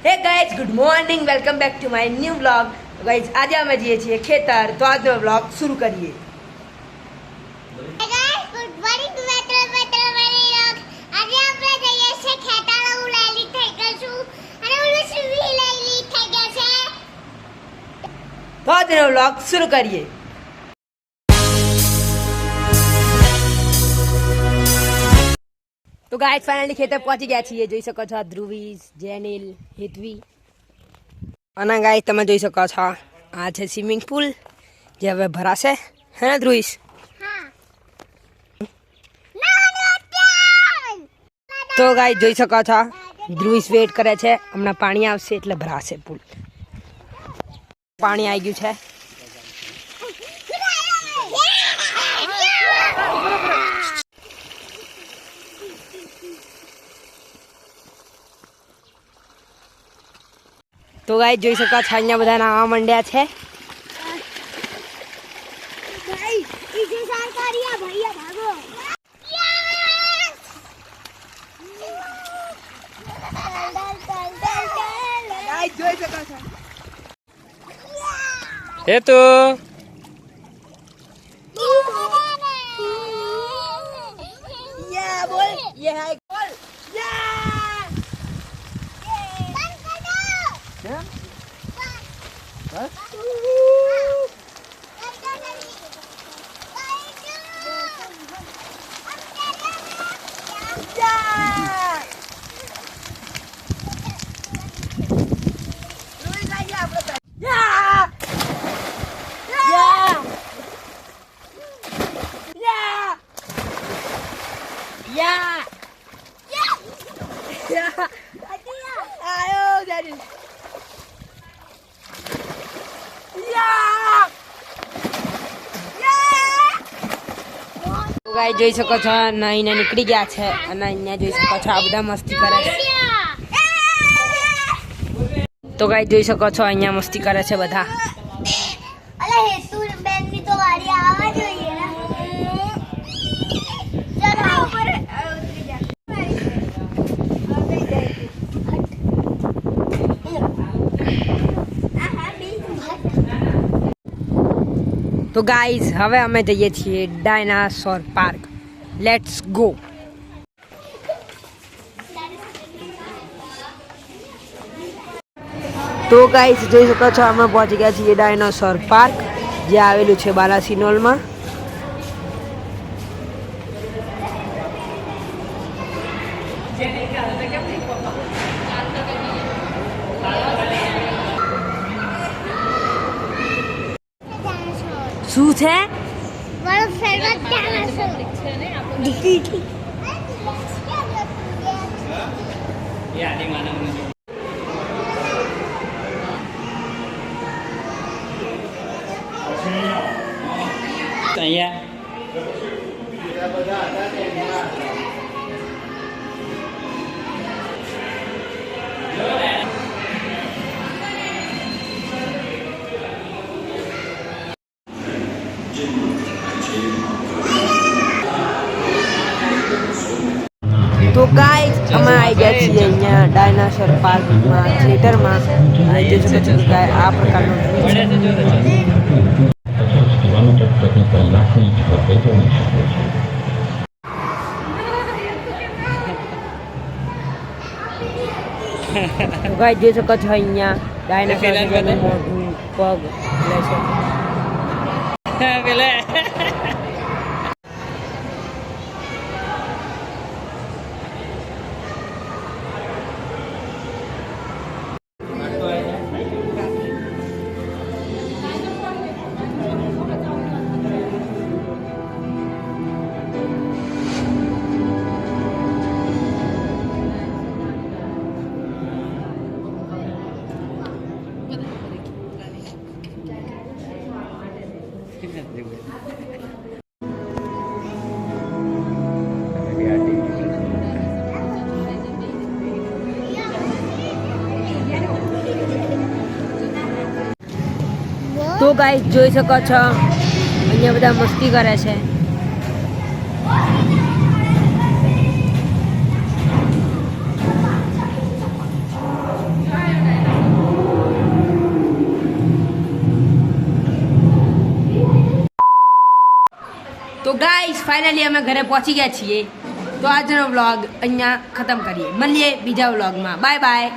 Hey guys good morning welcome back to my new vlog guys आज અમે જઈએ છીએ ખેતર તો આજનો વ્લોગ શરૂ કરીએ હે ગાઈસ ગુડ મોર્નિંગ આજે આપણે જઈએ છીએ ખેતર ઉલાલી થઈ ગયું અને ઓલું સુવી લઈલી થઈ ગયા છે તો આજનો વ્લોગ શરૂ કરીએ તો ગાइस फाइनली ખેતર પહોંચી ગયા છીએ જોઈ શકો છો ધ્રુવીસ જેનિલ હેતવી અને ગાइस તમે જોઈ શકો છો આ છે સ્વિમિંગ પૂલ જે હવે ભરાશે હે ને ધ્રુવીસ હા તો ગાइस જોઈ શકો છો ધ્રુવીસ વેટ કરે છે હમણાં પાણી આવશે એટલે ભરાશે પૂલ પાણી આવી ગયું છે तो गाइस જોઈ શકો છો અહીંયા બધા નાવા માંડ્યા છે ગાઈસ ઈજે સરકારિયા ભૈયા ભાગો ગાइस જોઈ શકો છો એ તો યા બોલ યે હાય બોલ યા કેમ હા ગાય જોઈ શકો છો નાઈને નીકળી ગયા છે અને અહીંયા જોઈ શકો છો આ બધા મસ્તી કરે છે તો ગાય જોઈ શકો છો અહીંયા મસ્તી કરે છે બધા અલે હેતુ બેન ની તો વારી આવવા જોઈએ ને ચલો ઉપર ઉતરી જા તો ગાઈઝ હવે અમે જઈએ છીએ ડાયનાસોર પાર્ક લેટ્સ ગો તો ગાઈઝ જોઈ શકો છો અમે પહોંચી ગયા છીએ ડાયનાસોર પાર્ક જે આવેલું છે બાલાસિનોલમાં શું છે મારો ફેવરેટ ડાયનાસોર અહીંયા તો ગાઈઝ અમે આવી ગયા છીએ અહીંયા ડાયનાસોર પાર્કમાં થિયેટરમાં જોઈ શકો છો કે આ પ્રકારનો તો ગાઈઝ જોઈ શકો છો અહીંયા ડાયનાસોર મોટું પગ લે છે પેલા તો ગાઈસ જોઈ શકો છો અહીંયા બધા મસ્તી કરે છે ગાઈસ ફાઇનલી અમે ઘરે પહોંચી ગયા છીએ. તો આજનો વ્લોગ અહીંયા ખતમ કરીએ. મળીએ બીજા વ્લોગમાં. Bye bye.